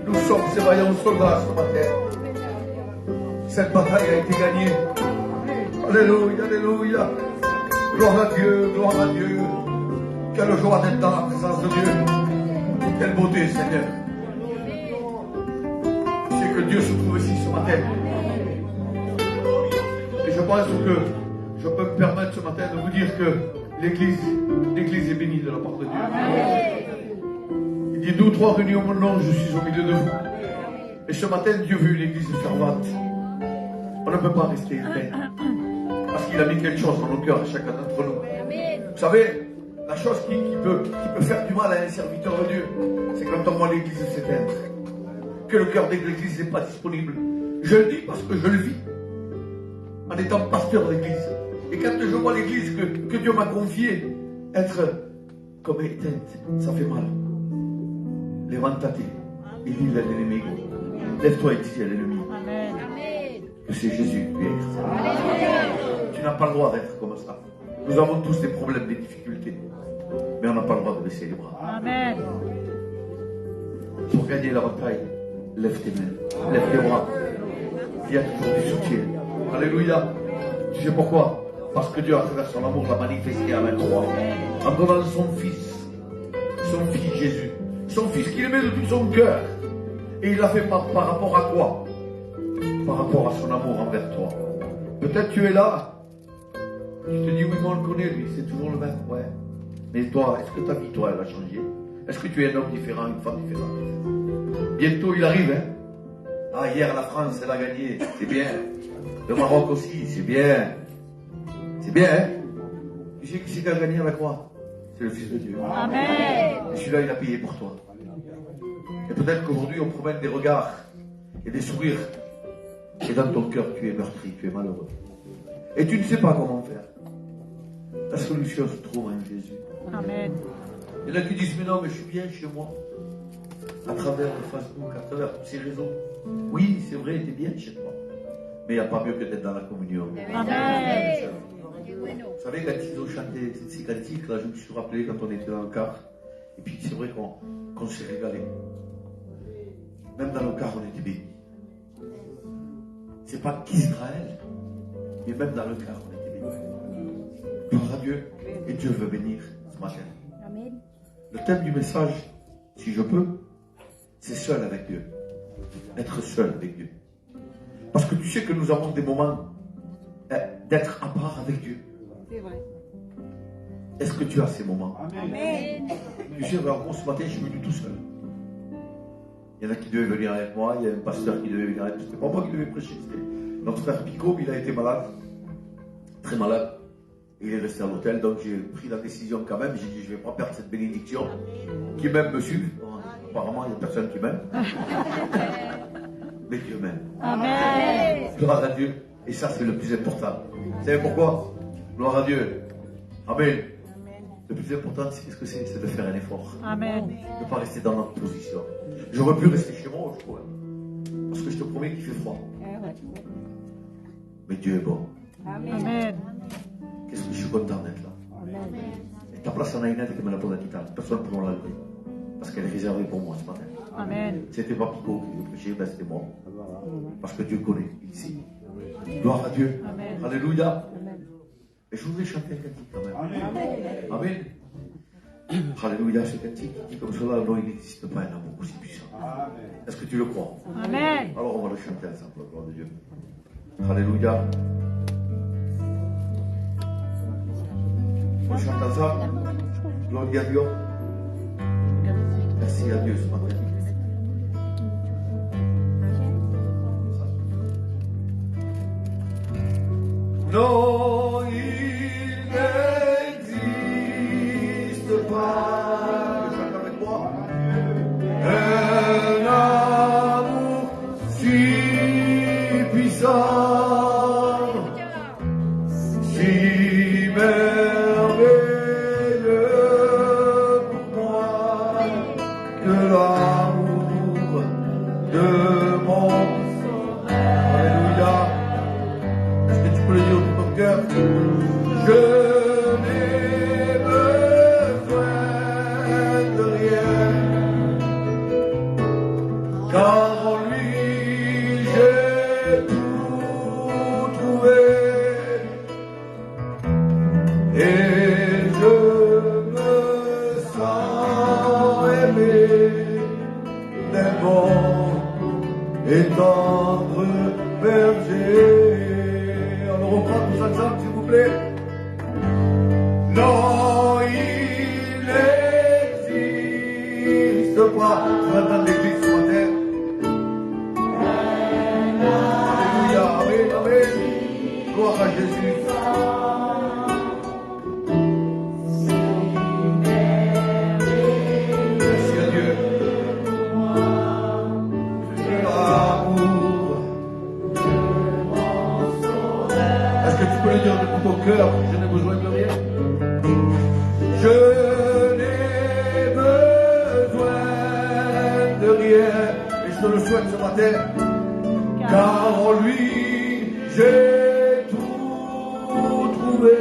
Nous sommes ces vaillants soldats ce matin. Cette bataille a été gagnée. Alléluia, alléluia. Gloire à Dieu, gloire à Dieu. Quelle joie d'être dans la présence de Dieu. Quelle beauté, Seigneur. Je sais que Dieu se trouve ici ce matin. Et je pense que je peux me permettre ce matin de vous dire que l'Église est bénie de la part de Dieu. Il dit 2 ou 3 réunis au mon nom, je suis au milieu de vous. Et ce matin, Dieu veut une Église fervente. On ne peut pas rester humain. Parce qu'il a mis quelque chose dans nos cœurs à chacun d'entre nous. Vous savez, la chose qui peut faire du mal à un serviteur de Dieu, c'est quand on voit l'Église s'éteindre. Que le cœur de l'Église n'est pas disponible. Je le dis parce que je le vis. En étant pasteur d'Église. Et quand je vois l'Église que Dieu m'a confiée être comme éteinte, ça fait mal. Levante-te et dis à l'ennemi. Lève-toi et dis à l'ennemi que c'est Jésus qui est. Tu n'as pas le droit d'être comme ça. Nous avons tous des problèmes, des difficultés. Mais on n'a pas le droit de baisser les bras. Amen. Pour gagner la bataille, lève tes mains, lève tes bras. Il y a toujours du soutien. Alléluia. Tu sais pourquoi? Parce que Dieu, à travers son amour, l'a manifesté à la croix. En donnant son Fils Jésus. Son Fils qu'il aimait de tout son cœur. Et il l'a fait par rapport à quoi? Par rapport à son amour envers toi. Peut-être tu es là. Tu te dis, oui, mais on le connaît, lui, c'est toujours le même. Ouais. Mais toi, est-ce que ta vie, toi, elle a changé? Est-ce que tu es un homme différent, une femme différente? Bientôt, il arrive, hein? Ah, hier, la France, elle a gagné. C'est bien. Le Maroc aussi, c'est bien. C'est bien, hein? Tu sais qui c'est qui a gagné à la croix? C'est le Fils de Dieu. Amen. Et celui-là, il a payé pour toi. Et peut-être qu'aujourd'hui, on promène des regards et des sourires. Et dans ton cœur, tu es meurtri, tu es malheureux. Et tu ne sais pas comment faire. La solution se trouve en Jésus. Amen. Il y en a qui disent, mais non, mais je suis bien chez moi. À travers le Facebook, à travers tous ces réseaux. Oui, c'est vrai, tu es bien chez toi. Mais il n'y a pas mieux que d'être dans la communion. Amen. Vous savez, quand ils ont chanté ces cantiques, là, je me suis rappelé quand on était dans le car. Et puis c'est vrai qu'on s'est régalé. Même dans le car, on était bénis. C'est pas qu'Israël, mais même dans le car, on était bénis. Gloire à Dieu. Et Dieu veut bénir ce matin. Amen. Le thème du message, si je peux, c'est seul avec Dieu. Être seul avec Dieu. Parce que tu sais que nous avons des moments d'être à part avec Dieu. C'est vrai. Est-ce que tu as ces moments? Amen. Tu sais, alors, ce matin, je suis venu tout seul. Il y en a qui devaient venir avec moi, il y a un pasteur qui devait venir avec moi. C'était pas moi qui devais prêcher, c'était notre frère Pico, il a été malade, très malade. Et il est resté à l'hôtel, donc j'ai pris la décision quand même, j'ai dit je ne vais pas perdre cette bénédiction. Qui m'aime me suit. Bon, apparemment, il n'y a personne qui m'aime. Mais Dieu m'aime. Amen. Gloire à Dieu. Et ça, c'est le plus important. Vous savez pourquoi? Gloire à Dieu. Amen. Le plus important, c'est ce que c'est de faire un effort. Amen. De ne pas rester dans notre position. J'aurais pu rester chez moi, je crois. Parce que je te promets qu'il fait froid. Mais Dieu est bon. Amen. Qu'est-ce que je suis content d'être là. Et ta place en Aïnette que me la pose à Titan. Personne ne peut l'enlever. Parce qu'elle est réservée pour moi ce matin. Amen. C'était pas Pico qui le prêchait, ben c'était moi. Parce que Dieu connaît, il sait. Gloire à Dieu. Amen. Alléluia. Et je voudrais chanter un cantique quand même. Amen. Alléluia, ce cantique qui dit comme cela, non, il n'existe pas un amour aussi puissant. Est-ce que tu le crois? Amen. Alors on va le chanter ensemble, la gloire de Dieu. Alléluia. On chante ensemble. Gloire à Dieu. Merci à Dieu ce matin. Non, il n'existe pas. Je chante avec moi. Un amour si puissant, si merveilleux pour moi, que l'amour de mon Sauveur. Alléluia. Est-ce que tu peux le dire de ton cœur? Je n'ai besoin de rien. car en lui j'ai tout trouvé. Et je me sens aimé des bons et tendres bergers. On le reprend tous ensemble, s'il vous plaît. Non, il existe pas. Tu vas dans l'église ce matin. Alléluia, amen, amen. Gloire à Jésus. Merci à Dieu. L'amour. Est-ce que tu peux le dire de tout ton cœur? Je n'ai besoin de rien. Je n'ai besoin de rien. Et je te le souhaite ce matin. Car en lui, j'ai tout trouvé.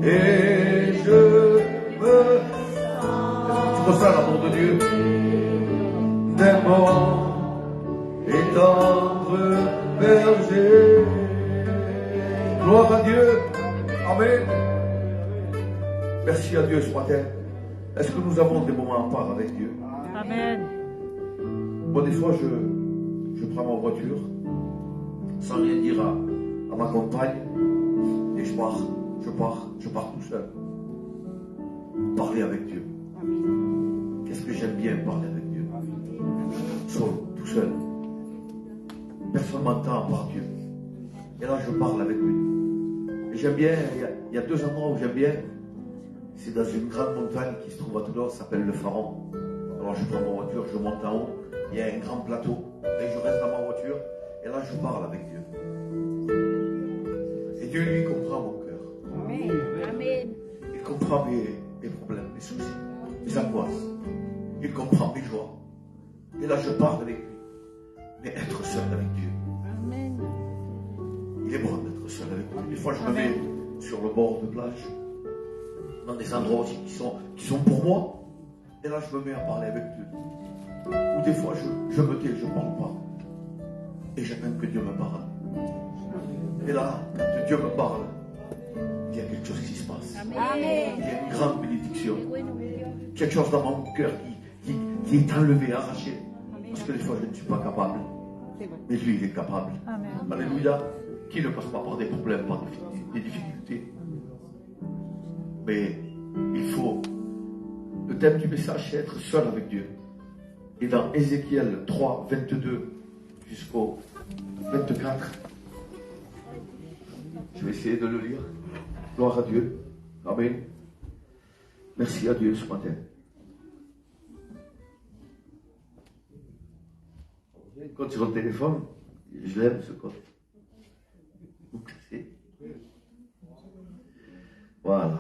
Et je me... Tu ressens l'amour de Dieu. D'aimant et tendre berger. Gloire à Dieu. Amen. Merci à Dieu ce matin. Est-ce que nous avons des moments à part avec Dieu? Amen. Moi, des fois, je prends ma voiture sans rien dire à ma compagne et je pars tout seul. Parler avec Dieu. Qu'est-ce que j'aime bien parler avec Dieu? Seul, tout seul. Personne ne m'entend à part Dieu. Et là, je parle avec lui. Et j'aime bien, il y a deux endroits où j'aime bien. C'est dans une grande montagne qui se trouve à Toulon, ça s'appelle le Pharaon. Alors je prends ma voiture, je monte en haut, il y a un grand plateau, et je reste dans ma voiture, et là je parle avec Dieu. Et Dieu, lui, comprend mon cœur. Amen. Il comprend mes problèmes, mes soucis, mes angoisses. Il comprend mes joies. Et là je parle avec lui. Mais être seul avec Dieu. Amen. Il est bon d'être seul avec lui. Des fois je me mets sur le bord de plage, dans des endroits aussi qui sont pour moi. Et là, je me mets à parler avec Dieu. Ou des fois, je me tais, je ne parle pas. Et j'attends que Dieu me parle. Et là, quand Dieu me parle, il y a quelque chose qui se passe. Amen. Il y a une grande bénédiction. Quelque chose dans mon cœur qui est enlevé, arraché. Parce que des fois, je ne suis pas capable. Mais lui, il est capable. Amen. Alléluia. Qui ne passe pas par des problèmes, par des difficultés. Mais il faut... Le thème du message, c'est être seul avec Dieu. Et dans Ézéchiel 3, 22 jusqu'au 24, je vais essayer de le lire. Gloire à Dieu. Amen. Merci à Dieu ce matin. J'ai un code sur le téléphone. Je l'aime ce code. Vous cassez. Voilà.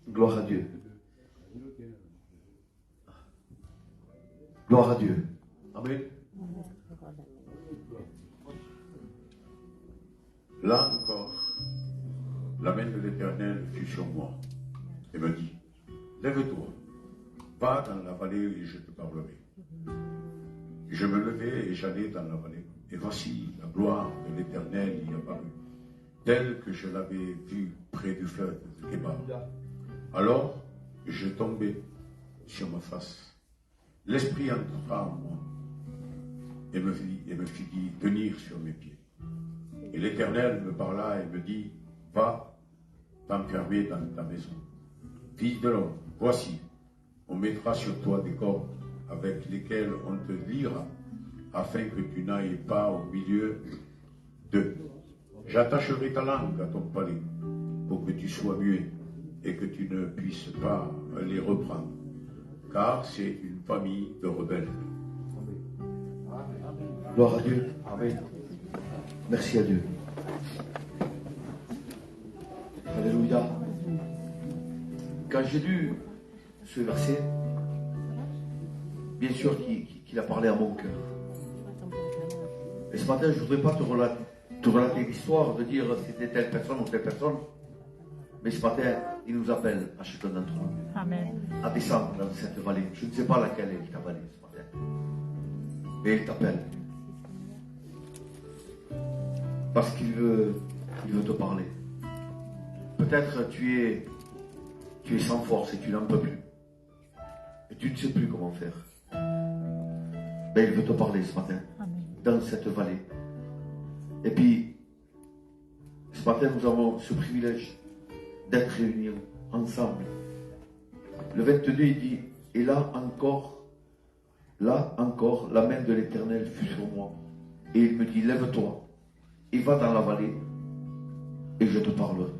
Gloire à Dieu. Gloire à Dieu. Amen. Là encore, la main de l'Éternel fut sur moi et me dit, lève-toi, va dans la vallée et je te parlerai. Je me levai et j'allai dans la vallée. Et voici, la gloire de l'Éternel y apparut, telle que je l'avais vue près du fleuve de Kébar. Alors, je tombai sur ma face. L'Esprit entra en moi et me fit tenir sur mes pieds. Et l'Éternel me parla et me dit, va t'enfermer dans ta maison. Fils de l'homme, voici, on mettra sur toi des cordes avec lesquelles on te liera, afin que tu n'ailles pas au milieu d'eux. J'attacherai ta langue à ton palais, pour que tu sois muet, et que tu ne puisses pas les reprendre, car c'est une famille de rebelles. Gloire à Dieu. Amen. Merci à Dieu. Alléluia. Quand j'ai lu ce verset, bien sûr qu'il a parlé à mon cœur. Et ce matin, je ne voudrais pas te relater l'histoire, de dire c'était telle personne ou telle personne. Mais ce matin, il nous appelle à chacun d'entre nous Amen. à descendre dans cette vallée. Je ne sais pas laquelle est ta vallée ce matin, mais il t'appelle. Parce qu'il veut te parler. Peut-être tu es sans force et tu n'en peux plus. Et tu ne sais plus comment faire. Mais il veut te parler ce matin, Amen. dans cette vallée. Et puis, ce matin, nous avons ce privilège d'être réunis ensemble. Le 22, il dit, et là encore, la main de l'Éternel fut sur moi. Et il me dit, lève-toi et va dans la vallée et je te parlerai.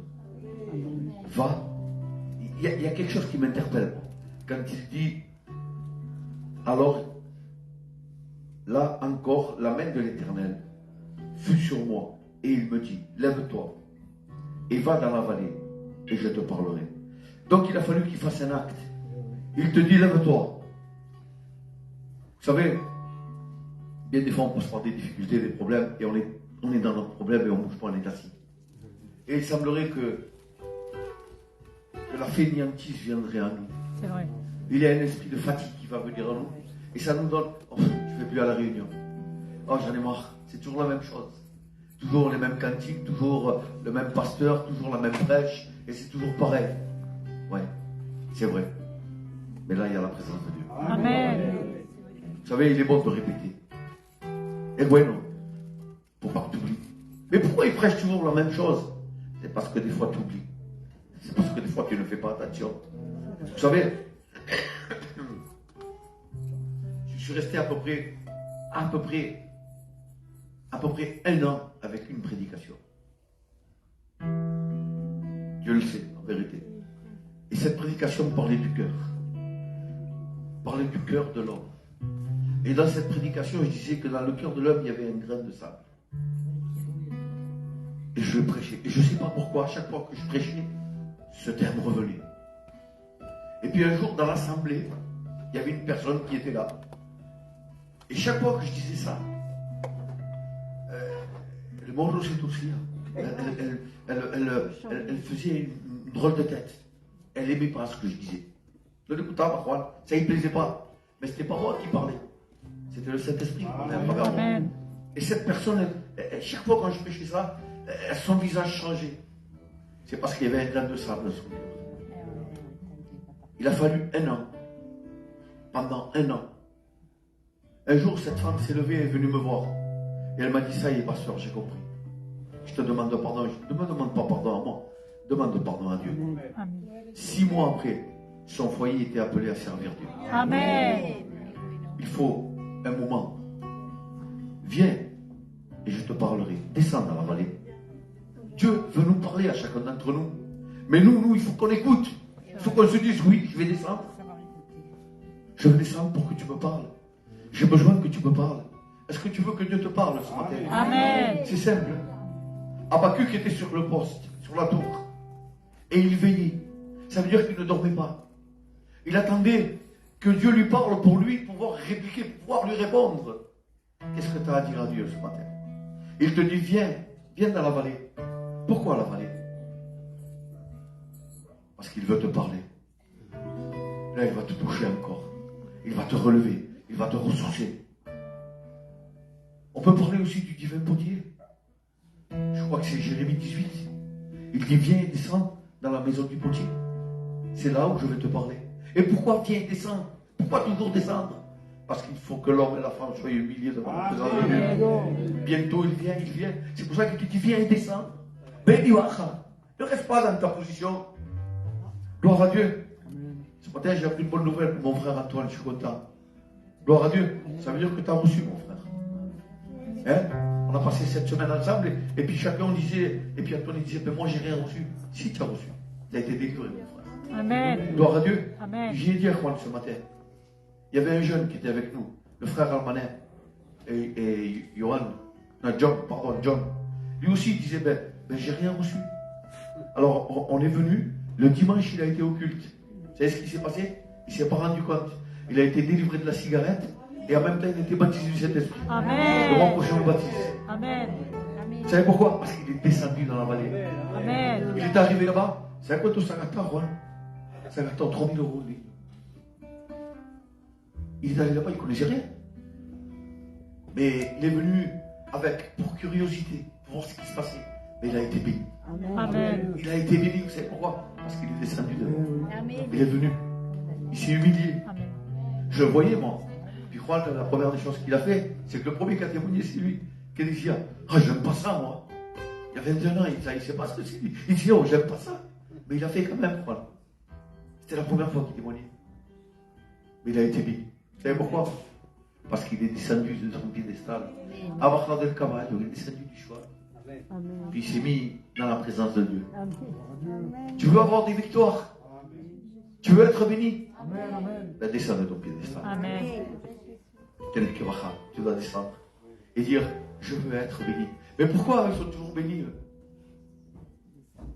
Va. Il y a quelque chose qui m'interpelle. Quand il dit, alors, là encore, la main de l'Éternel fut sur moi. Et il me dit, lève-toi et va dans la vallée et je te parlerai. Donc il a fallu qu'il fasse un acte. Il te dit, lève-toi. Vous savez, bien des fois on passe par des difficultés, des problèmes, et on est dans notre problème et on ne bouge pas, on est assis. Et il semblerait que la fainéantise viendrait à nous. C'est vrai. Il y a un esprit de fatigue qui va venir à nous. Et ça nous donne, oh, je ne vais plus à la réunion. Oh, j'en ai marre. C'est toujours la même chose. Toujours les mêmes cantiques, toujours le même pasteur, toujours la même prêche. Et c'est toujours pareil. Ouais, c'est vrai. Mais là, il y a la présence de Dieu. Amen. Vous savez, il est bon de répéter. Et bueno, pour pas que tu oublies. Mais pourquoi il prêche toujours la même chose? C'est parce que des fois tu oublies. C'est parce que des fois tu ne fais pas attention. Vous savez, je suis resté à peu près un an avec une prédication. Dieu le sait, en vérité. Et cette prédication parlait du cœur. Parlait du cœur de l'homme. Et dans cette prédication, je disais que dans le cœur de l'homme, il y avait un grain de sable. Et je prêchais. Et je ne sais pas pourquoi, à chaque fois que je prêchais, ce terme revenait. Et puis un jour, dans l'assemblée, il y avait une personne qui était là. Et chaque fois que je disais ça, le monde aussi, elle faisait une drôle de tête. Elle n'aimait pas ce que je disais. Je l'écoutais, ça ne lui plaisait pas. Mais ce n'était pas moi qui parlais. C'était le Saint-Esprit qui parlait à travers moi. Amen. Et cette personne, chaque fois quand je prêchais ça, son visage changeait. C'est parce qu'il y avait un grain de sable dans son cœur. Il a fallu un an. Pendant un an. Un jour, cette femme s'est levée et est venue me voir. Et elle m'a dit, ça y est, pasteur, j'ai compris. Je te demande pardon. Je ne me demande pas pardon à moi. Demande pardon à Dieu. Amen. 6 mois après, son foyer était appelé à servir Dieu. Amen. Il faut un moment. Viens et je te parlerai. Descends dans la vallée. Dieu veut nous parler à chacun d'entre nous. Mais nous, il faut qu'on écoute. Il faut qu'on se dise, oui, je vais descendre. Je vais descendre pour que tu me parles. J'ai besoin que tu me parles. Est-ce que tu veux que Dieu te parle ce matin? Amen. C'est simple. Habakkuk était sur le poste, sur la tour. Et il veillait. Ça veut dire qu'il ne dormait pas. Il attendait que Dieu lui parle pour lui pouvoir répliquer, pouvoir lui répondre. Qu'est-ce que tu as à dire à Dieu ce matin? Il te dit, viens dans la vallée. Pourquoi la vallée? Parce qu'il veut te parler. Là, il va te toucher encore. Il va te relever. Il va te ressourcer. On peut parler aussi du divin potier. Je crois que c'est Jérémie 18. Il dit, viens et descends dans la maison du potier. C'est là où je vais te parler. Et pourquoi viens et descends? Pourquoi toujours descendre? Parce qu'il faut que l'homme et la femme soient humiliés devant la présence de Dieu. Bientôt il vient. C'est pour ça qu'il te dit, viens et descends. Ne reste pas dans ta position. Gloire à Dieu. Ce matin, j'ai appris une bonne nouvelle pour mon frère Antoine, je suis content. Gloire à Dieu. Ça veut dire que tu as reçu, mon frère. Hein? On a passé cette semaine ensemble, et puis chacun on disait, et puis Antoine disait, mais moi j'ai rien reçu. Si tu as reçu, tu as été délivré, mon frère. Amen. Gloire à Dieu. Amen. J'ai dit à Juan ce matin, il y avait un jeune qui était avec nous, le frère Almanin, et John. Lui aussi, il disait, ben j'ai rien reçu. Alors, on est venu, le dimanche, il a été au culte. Vous savez ce qui s'est passé? Il ne s'est pas rendu compte. Il a été délivré de la cigarette, et en même temps, il a été baptisé du Saint-Esprit. Amen. Le mois prochain, on baptise. Amen. Vous savez pourquoi? Parce qu'il est descendu dans la vallée. Amen. Il est arrivé là-bas, Sai quanto sta gattando? Ça gattò 3 000 euros, lui. Il est allé là-bas, il ne connaissait rien. Mais il est venu avec, pour curiosité, pour voir ce qui se passait. Mais il a été béni. Amen. Il a été béni, vous savez pourquoi? Parce qu'il est descendu de haut. Amen. Il est venu. Il s'est humilié. Amen. Je le voyais, moi. Puis je crois que la première des choses qu'il a fait, c'est que le premier qui a témoigné, c'est lui. Qui dit, ah, j'aime pas ça, moi. Il y a 21 ans, il ne sait pas ce que c'est. Il dit, oh, j'aime pas ça. Mais il a fait quand même, voilà. C'était la première fois qu'il témoignait. Mais il a été béni. Vous savez pourquoi? Parce qu'il est descendu de son piédestal. Avant del Caballo, il est descendu du cheval. Puis il s'est mis dans la présence de Dieu. Tu veux avoir des victoires? Tu veux être béni? Ben, descends de ton piédestal. Amen. Tu dois descendre et dire, je veux être béni. Mais pourquoi ils sont toujours bénis?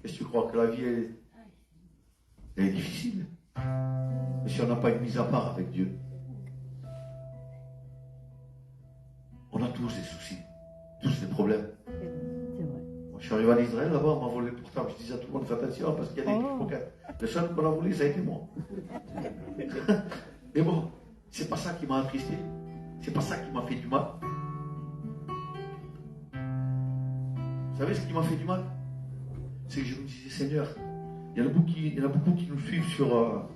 Qu'est-ce que tu crois? Que la vie elle est difficile? Mais si on n'a pas une mise à part avec Dieu, on a tous des soucis, tous des problèmes. Moi, je suis arrivé en Israël, là-bas, on m'a volé le portable. Je disais à tout le monde, faites attention, parce qu'il y a des pickpockets. Le seul qu'on a volé, ça a été moi. Mais bon, c'est pas ça qui m'a attristé. C'est pas ça qui m'a fait du mal. Vous savez ce qui m'a fait du mal? C'est que je me disais, Seigneur, il y en a beaucoup qui nous suivent sur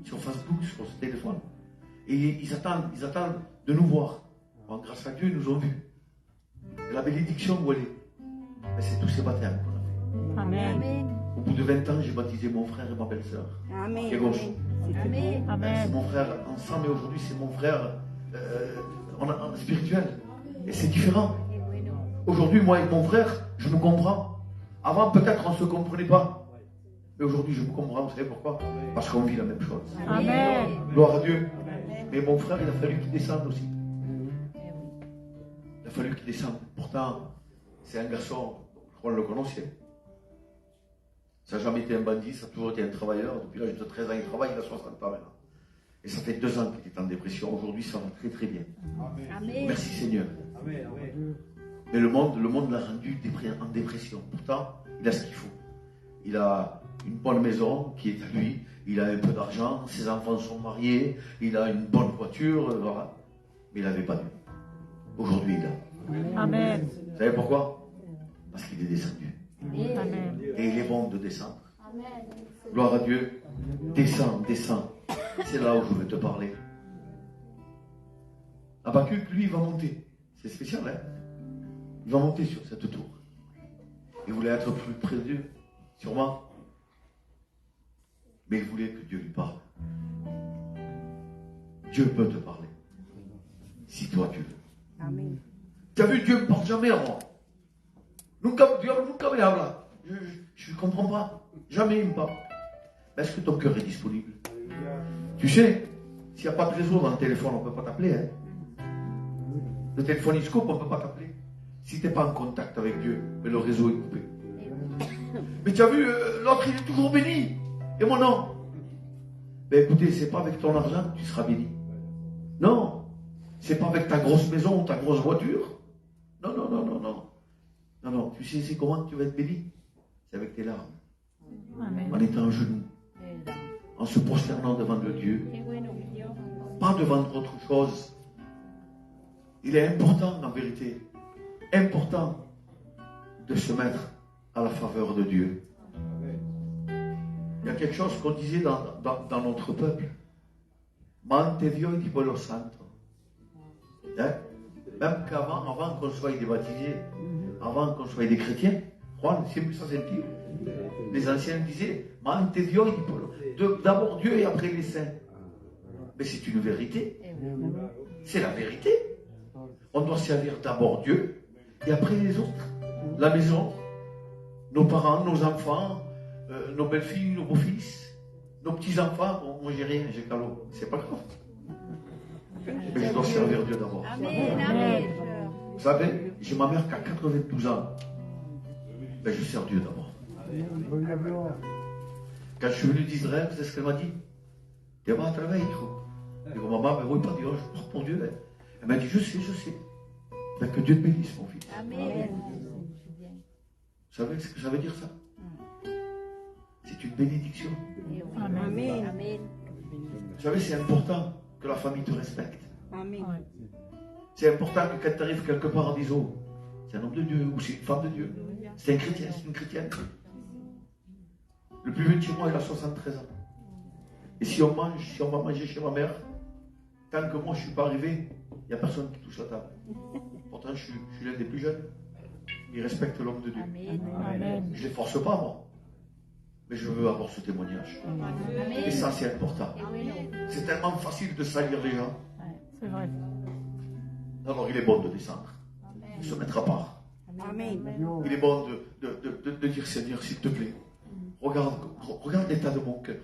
Facebook, sur ce téléphone. Et ils attendent de nous voir. Bon, grâce à Dieu, ils nous ont vus. Et la bénédiction, où elle est? Ben, c'est tous ces baptêmes qu'on a fait. Amen. Au bout de 20 ans, j'ai baptisé mon frère et ma belle-sœur. Amen. Qui est gauche. Amen. Ben, c'est Amen. mon frère ensemble, et aujourd'hui, c'est mon frère spirituel. Et c'est différent. Aujourd'hui, moi et mon frère, je me comprends. Avant, peut-être, on ne se comprenait pas. Mais aujourd'hui, je me comprends. Vous savez pourquoi? Parce qu'on vit la même chose. Amen. Gloire à Dieu. Mais mon frère, il a fallu qu'il descende aussi. Il a fallu qu'il descende. Pourtant, c'est un garçon, je crois qu'on le connaissait. Ça n'a jamais été un bandit, ça a toujours été un travailleur. Depuis l'âge de 13 ans, il travaille, il a 60 ans maintenant. Et ça fait 2 ans qu'il est en dépression. Aujourd'hui, ça va très très bien. Amen. Merci Seigneur. Mais le monde l'a rendu en dépression. Pourtant, il a ce qu'il faut. Il a une bonne maison qui est à lui. Il a un peu d'argent. Ses enfants sont mariés. Il a une bonne voiture. Voilà. Mais il n'avait pas Dieu. Aujourd'hui, il a. Amen. Vous savez pourquoi? Parce qu'il est descendu. Amen. Et il est bon de descendre. Gloire à Dieu. Descends, descends. C'est là où je veux te parler. Habakkuk, lui, il va monter. C'est spécial, hein? Il va monter sur cette tour. Il voulait être plus près de Dieu, sûrement. Mais il voulait que Dieu lui parle. Dieu peut te parler. Si toi tu veux. Amen. Tu as vu, Dieu ne parle jamais à moi. Dieu nunca me habla. Je ne comprends pas. Jamais il me parle. Mais est-ce que ton cœur est disponible? Tu sais, s'il n'y a pas de réseau dans le téléphone, on ne peut pas t'appeler. Hein? Le téléphoniscope, on ne peut pas t'appeler. Si tu n'es pas en contact avec Dieu, mais le réseau est coupé. Mais tu as vu, l'autre il est toujours béni. Et moi non. Ben écoutez, c'est pas avec ton argent que tu seras béni. Non. C'est pas avec ta grosse maison ou ta grosse voiture. Non, non, non, non, non. Non, non. Tu sais, c'est comment tu vas être béni? C'est avec tes larmes. En Amen. étant à genoux. En se prosternant devant le Dieu. Pas devant autre chose. Il est important, en vérité, important de se mettre à la faveur de Dieu. Il y a quelque chose qu'on disait dans notre peuple. Mante Dio di pueblo santo. Hein? Même avant qu'on soit des baptisés, avant qu'on soit des chrétiens, Juan, siempre ça senti. Les anciens disaient, Mante Dio di pueblo. D'abord Dieu et après les saints. Mais c'est une vérité. C'est la vérité. On doit servir d'abord Dieu et après les autres. La maison, nos parents, nos enfants, nos belles-filles, nos beaux-fils, nos petits-enfants. Bon, moi j'ai rien, j'ai calot. C'est pas grave. Mais je dois servir Dieu d'abord. Amen. Amen. Vous savez, j'ai ma mère qui a 92 ans. Mais je sers Dieu d'abord. Quand je suis venu d'Israël, c'est ce qu'elle m'a dit. Tu vas travailler, hijo. Je dis, maman, mais oui, pas Dieu, je prie pour Dieu. Elle m'a dit, je sais. Mais que Dieu te bénisse, mon fils. Amen. Vous savez ce que ça veut dire, ça? Si c'est une bénédiction. Amen. Amen. Vous savez, c'est important que la famille te respecte. Amen. Ouais. C'est important que quand tu arrives quelque part, on dise, oh, c'est un homme de Dieu ou c'est une femme de Dieu. C'est un chrétien, c'est une chrétienne. Le plus vieux de chez moi, il a 73 ans. Et si on mange, si on va manger chez ma mère, tant que moi je ne suis pas arrivé, il n'y a personne qui touche la table. Pourtant, je suis l'un des plus jeunes. Il respecte l'homme de Dieu. Amen. Amen. Je ne les force pas, moi. Mais je veux avoir ce témoignage. Et ça, c'est important. C'est tellement facile de salir les gens. Ouais, c'est vrai. Alors, il est bon de descendre, de se mettre à part. Amen. Il est bon de dire, Seigneur, s'il te plaît, regarde l'état de mon cœur.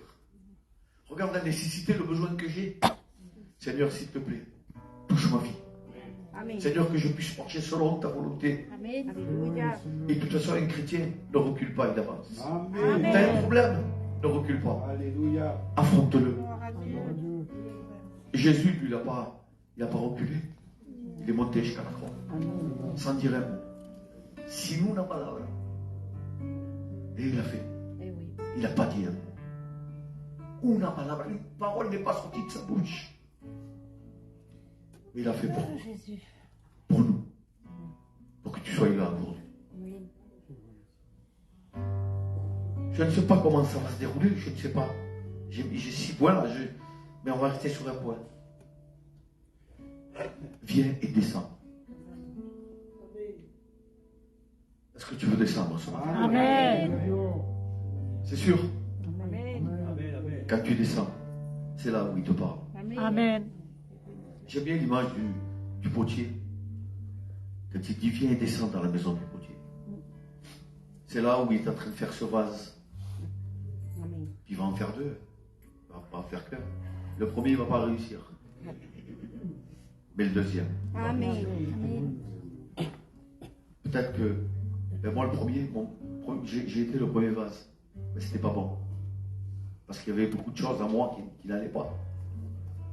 Regarde la nécessité, le besoin que j'ai. Seigneur, s'il te plaît, touche ma vie. Amen. Seigneur, que je puisse marcher selon ta volonté. Amen. Alléluia. Et de toute façon, un chrétien ne recule pas, il avance. Amen. T'as un problème, ne recule pas. Alléluia. Affronte-le. Gloire à Dieu. Jésus, lui, il n'a pas reculé. Il est monté jusqu'à la croix. Sans dire un mot. Si nous n'avons pas là, et il l'a fait. Eh oui. Il n'a pas dit un mot. Una palabra, une parole n'est pas sortie de sa bouche. Mais il a fait pour nous. Jésus. Pour nous. Pour que tu sois là aujourd'hui. Amen. Je ne sais pas comment ça va se dérouler, je ne sais pas. J'ai 6 points là, mais on va rester sur un point. Viens et descends. Est-ce que tu veux descendre ce matin? Amen. C'est sûr. Amen. Quand tu descends, c'est là où il te parle. Amen. Amen. J'aime bien l'image du potier. Quand il dit viens et descends dans la maison du potier. C'est là où il est en train de faire ce vase. Amen. Puis il va en faire 2. Il ne va pas en faire qu'un. Le premier, il ne va pas réussir. Mais le deuxième. Amen. Amen. Peut-être que moi, le premier, j'ai été le premier vase. Mais c'était pas bon. Parce qu'il y avait beaucoup de choses en moi qui n'allaient pas.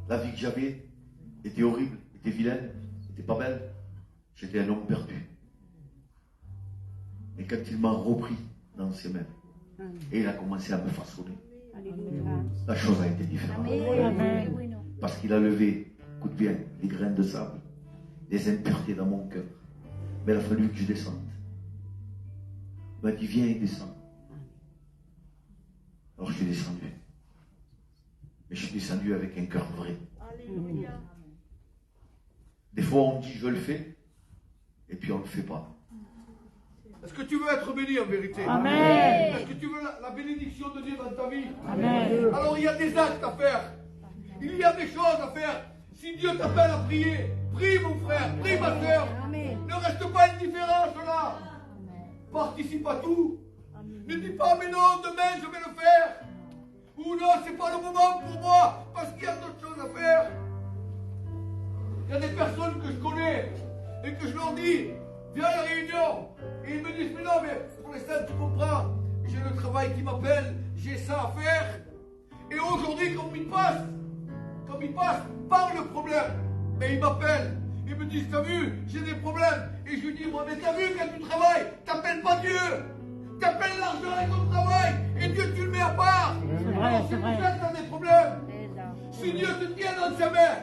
La vie que j'avais était horrible, était vilaine, était pas belle. J'étais un homme perdu. Et quand il m'a repris dans ses mains, et il a commencé à me façonner, Alléluia. la chose a été différente. Amen. Oui, non. Parce qu'il a levé, écoute bien, des graines de sable, des impuretés dans mon cœur. Mais il a fallu que je descende. Il m'a dit, viens et descends. Alors je suis descendu. Mais je suis descendu avec un cœur vrai. Alléluia. Des fois on me dit, je le fais, et puis on ne le fait pas. Est-ce que tu veux être béni en vérité? Amen. Est-ce que tu veux la bénédiction de Dieu dans ta vie? Amen. Alors il y a des actes à faire. Il y a des choses à faire. Si Dieu t'appelle à prier, prie mon frère, prie ma soeur. Amen. Ne reste pas indifférent là. Participe à tout. Ne dis pas mais non, demain je vais le faire. Ou non, c'est pas le moment pour moi parce qu'il y a d'autres choses à faire. Il y a des personnes que je connais et que je leur dis, viens à la réunion. Et ils me disent, mais non, mais pour l'instant tu comprends, j'ai le travail qui m'appelle, j'ai ça à faire. Et aujourd'hui, comme il passe par le problème, mais il m'appelle. Ils me disent, t'as vu, j'ai des problèmes. Et je lui dis, moi, mais t'as vu, quand tu travailles, t'appelles pas Dieu. T'appelles l'argent et ton travail. Et Dieu, tu le mets à part. C'est vrai, Alors, c'est c'est pour vrai. ça que t'as des problèmes. Et là. Si Dieu te tient dans sa main,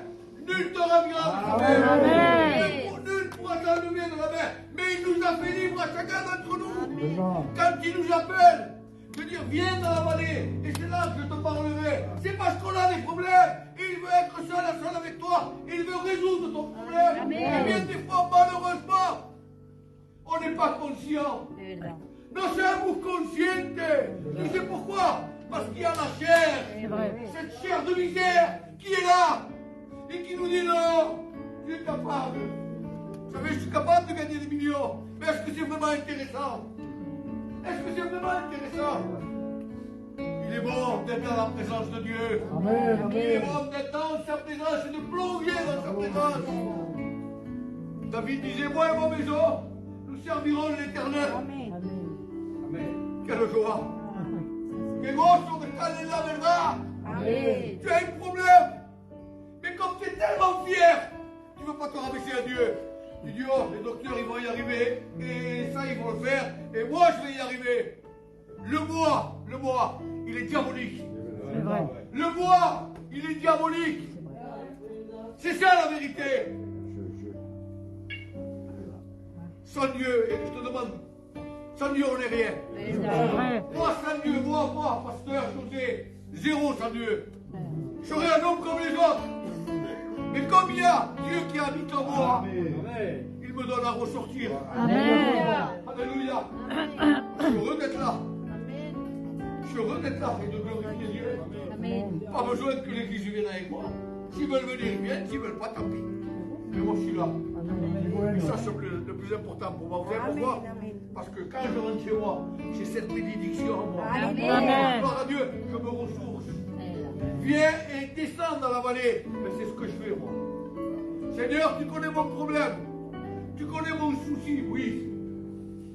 nul te ravira de sa Amen. main. Nul pourra t'enlever de la main. Mais il nous a fait libre à chacun d'entre nous. Quand il nous appelle, de dire viens dans la vallée, et c'est là que je te parlerai. C'est parce qu'on a des problèmes. Il veut être seul à seul avec toi. Il veut résoudre ton problème. Amen. Et bien des fois, malheureusement, on n'est pas conscient. Et là. No somos conscientes. Tu sais pourquoi? Parce qu'il y a la chair. C'est vrai. Cette chair de misère qui est là et qui nous dit non, tu es capable. Vous savez, je suis capable de gagner des millions. Mais est-ce que c'est vraiment intéressant? Est-ce que c'est vraiment intéressant? Il est bon d'être dans la présence de Dieu. Il est bon d'être dans sa présence et de plonger dans sa présence. David disait, moi et ma maison, nous servirons l'Éternel. Amen. Quelle joie! Que gozo de estar en la verdad! Amen. Tu as un problème! Mais comme tu es tellement fier, tu ne veux pas te rabaisser à Dieu. Tu dis, oh, les docteurs ils vont y arriver, et ça ils vont le faire, et moi je vais y arriver. le moi, il est diabolique. C'est vrai. Le moi, il est diabolique. C'est ça la vérité. Sans Dieu, et je te demande, sans Dieu on n'est rien. C'est vrai. Moi sans Dieu, moi, pasteur José, zéro sans Dieu. Je serais un homme comme les autres. Mais comme il y a Dieu qui habite en moi, il me donne à ressortir. Amen. Alléluia. Je suis heureux d'être là. Je suis heureux d'être là et de glorifier Dieu. Amen. Pas besoin que l'église vienne avec moi. S'ils veulent venir, ils viennent. S'ils veulent pas, tant pis. Mais moi, je suis là. Et ça, c'est le plus important pour moi. Vous savez pourquoi? Parce que quand je rentre chez moi, j'ai cette bénédiction en moi. Amen. Gloire à Dieu, je me ressource. Viens et descends dans la vallée. Mais c'est ce que je fais, moi. Seigneur, tu connais mon problème. Tu connais mon souci, oui.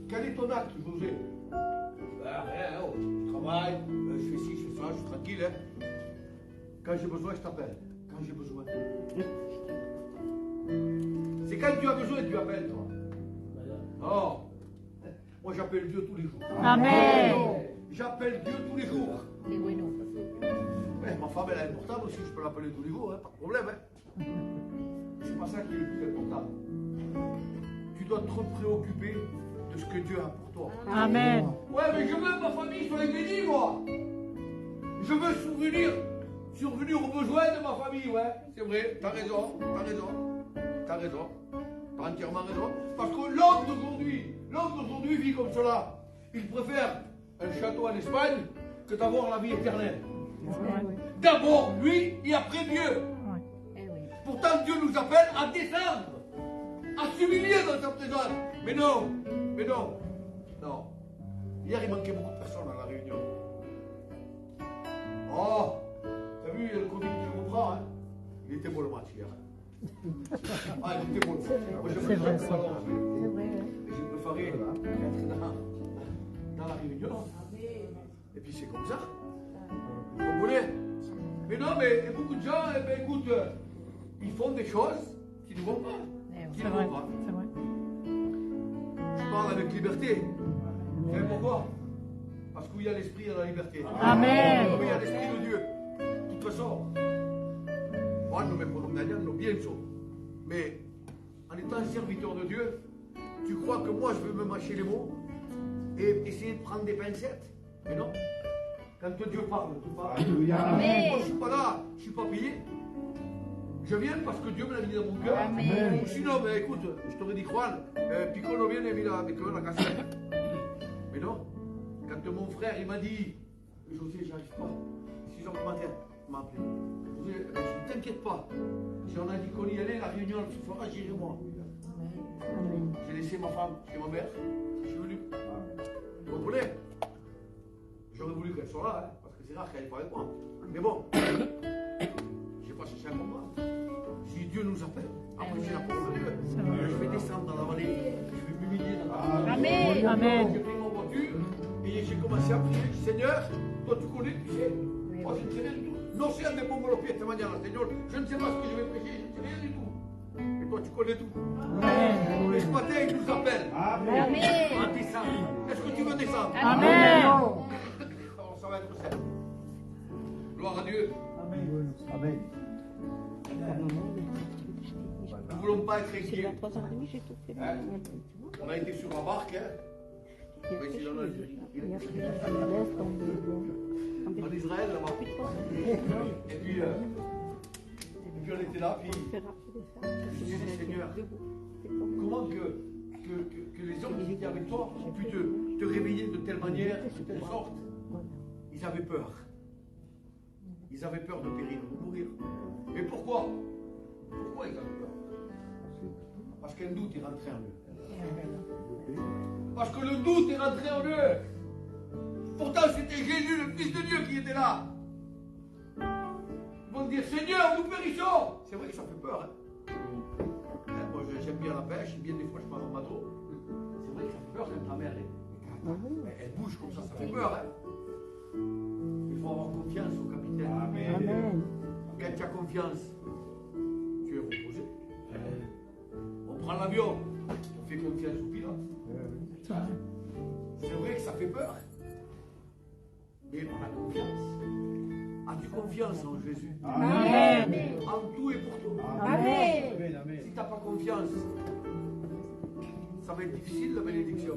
Quel est ton acte, José? Ben, rien, oh. Je travaille, je fais ci, je fais ça, je suis tranquille. Hein. Quand j'ai besoin, je t'appelle. Quand j'ai besoin. C'est quand tu as besoin que tu appelles, toi. Oh. Moi, j'appelle Dieu tous les jours. Amen. J'appelle Dieu tous les jours. Qué bueno. Ouais, ma femme, elle est importante aussi, je peux l'appeler tous les jours, hein, pas de problème. Hein. C'est pas ça qui est le plus important. Tu dois te préoccuper de ce que Dieu a pour toi. Amen. Ouais, mais je veux que ma famille soit bénie, moi. Je veux survenir aux besoins de ma famille, ouais. C'est vrai, t'as raison. T'as entièrement raison. Parce que l'homme d'aujourd'hui vit comme cela. Il préfère un château en Espagne que d'avoir la vie éternelle. D'abord lui et après Dieu. Eh oui. Pourtant Dieu nous appelle à descendre, à s'humilier dans sa présence. Mais non. Hier il manquait beaucoup de personnes à la réunion. Oh, t'as vu le Covid qui reprend, hein? Il était beau le match hier. Ah, il était beau le match. Moi, je me vrai, suis ça. C'est vrai. et j'ai préféré être dans la réunion. Et puis c'est comme ça. Vous comprenez? Mais non, mais beaucoup de gens, eh ben, écoute, ils font des choses qui ne vont pas. Qui C'est ne vrai. vont pas. C'est vrai. Je parle avec liberté. Vous savez pourquoi? Parce qu'il y a l'esprit et la liberté. Amen. Comme il y a l'esprit de Dieu. De toute façon, moi, nous me bien sûr. Mais en étant serviteur de Dieu, tu crois que moi, je vais me mâcher les mots et essayer de prendre des pincettes? Mais non. Quand Dieu parle, tu parles. Amen. Moi, je ne suis pas là, je ne suis pas payé. Je viens parce que Dieu me l'a mis dans mon cœur. Amen. Ou sinon, ben, écoute, je t'aurais dit, Juan, Piccolo viene avec la cassette. Mais non. Quand mon frère, il m'a dit, José, j'arrive pas. 6 heures du matin, il m'a appelé. José, ne t'inquiète pas. Si on a dit qu'on y allait, la réunion elle se fera, j'irai moi. J'ai laissé ma femme chez ma mère. Je suis venu. Vous comprenez? J'aurais voulu qu'elle soit là, hein, parce que c'est rare qu'elle n'est pas avec moi. Mais bon, j'ai pas cherché à comprendre. Si Dieu nous appelle, après c'est la parole de Dieu. Je vais descendre dans la vallée, je vais m'humilier dans la vallée. Amen. Amen. J'ai pris mon voiture et j'ai commencé à prier. Seigneur, toi tu connais, tu sais. Moi je ne sais rien du tout. Non, c'est un des bons pieds de manière, Seigneur. Je ne sais pas ce que je vais prêcher, je ne sais rien du tout. Et toi tu connais tout. Amen. Et ce matin, il nous appelle. Amen. À descendre. Est-ce que tu veux descendre? Amen. Alors ça va être simple. Gloire à Dieu. Amen. Nous ne voulons pas être inquiets. À 3h30, j'ai tout fait. Hein? On a été sur la barque, hein? On va essayer d'en Algérie. En Israël, là-bas. Et puis on était là, puis je disais, Seigneur, comment que les hommes qui étaient avec toi ont pu te réveiller de telle manière, de telle sorte? Ils avaient peur. Ils avaient peur de périr, de mourir. Mais pourquoi? Pourquoi ils avaient peur? Parce qu'un doute est rentré en eux. Parce que le doute est rentré en eux. Pourtant, c'était Jésus, le Fils de Dieu, qui était là. Ils vont dire, Seigneur, nous périssons. C'est vrai que ça fait peur. Hein? Moi, j'aime bien la pêche, bien des fois, je pars en bateau. C'est vrai que ça fait peur quand la mer elle bouge comme ça fait peur. Hein? Il faut avoir confiance au capitaine. Amen. Quand tu as confiance, tu es reposé. On prend l'avion, on fait confiance au pilote. C'est vrai que ça fait peur. Et on a confiance. As-tu confiance en Jésus? Amen. En tout et pour tout. Amen. Amen, amen. Si tu n'as pas confiance, ça va être difficile la bénédiction.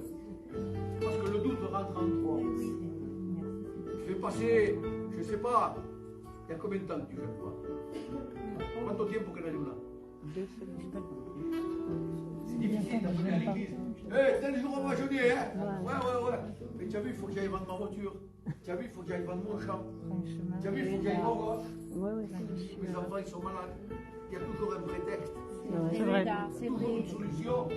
Parce que le doute rentre en toi. Je vais passer, je ne sais pas, il y a combien de temps que tu ne jeûnes pas? Quanto tiempo que n'arrive là? 2 semaines. C'est difficile d'appeler à l'église. Tel jour on va jeûner, hein? Ouais. Mais tu as vu, il faut que j'aille vendre ma voiture. Tu as vu, il faut que j'aille vendre mon champ. Tu as vu, il faut que j'aille voir. Mes enfants, ils sont malades. Il y a toujours un prétexte. C'est vrai. C'est Toujours vrai. une solution.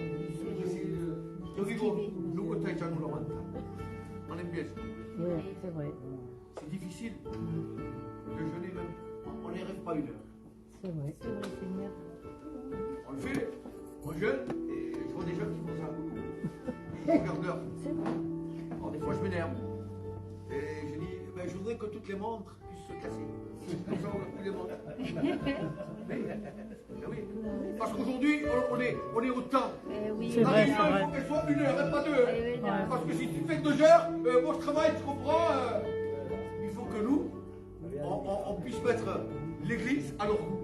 Yo digo, nunca está echando la manta. On aime bien ça. Oui, c'est vrai. C'est difficile de jeûner même. On n'y arrive pas une heure. C'est vrai. C'est vrai, Seigneur. On le fait, on jeûne, et je vois des jeunes qui font ça. Je regarde l'heure. C'est vrai. Alors des fois je m'énerve. Et je dis, ben, je voudrais que toutes les montres puissent se casser. Comme ça on n'a plus les montres. Mais oui. Parce qu'aujourd'hui, on est au temps. Oui. C'est La vrai, réunion, c'est il vrai. faut qu'elle soit 1 heure et pas 2. Oui, Parce que si tu fais 2 heures, moi je travaille, tu comprends. Il faut que nous, on puisse mettre l'église à leur goût.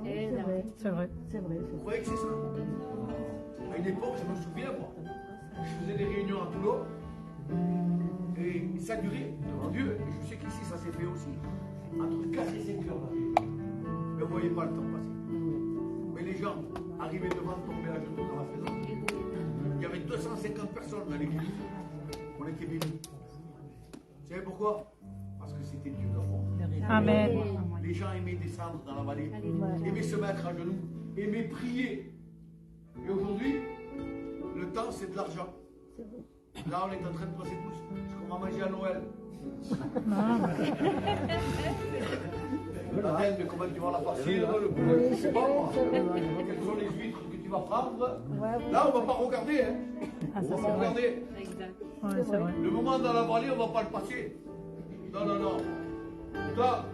C'est vrai. C'est vrai. C'est vrai. Vous croyez que c'est ça? À une époque, je me souviens, moi, je faisais des réunions à Toulon, et ça durait devant Dieu, et je sais qu'ici ça s'est fait aussi, entre 4 et 5 heures. Mais vous ne voyez pas le temps passer. Mais les gens arrivaient devant, tomber à genoux dans la présence. Il y avait 250 personnes dans l'église. On était bénis. Vous savez pourquoi? Parce que c'était Dieu d'abord. Amen. Les gens aimaient descendre dans la vallée, aimaient se mettre à genoux, aimaient prier. Et aujourd'hui, le temps c'est de l'argent. Là, on est en train de passer tous ce qu'on va manger à Noël. La dinde, comment tu vas la passer, le poulet, je sais pas moi. Quelles sont les huîtres que tu vas prendre? Là, on ne va pas regarder. Hein. Ah, On ça, va c'est pas vrai. regarder. Ouais, c'est vrai. Le moment dans la vallée, on ne va pas le passer. Non. Là,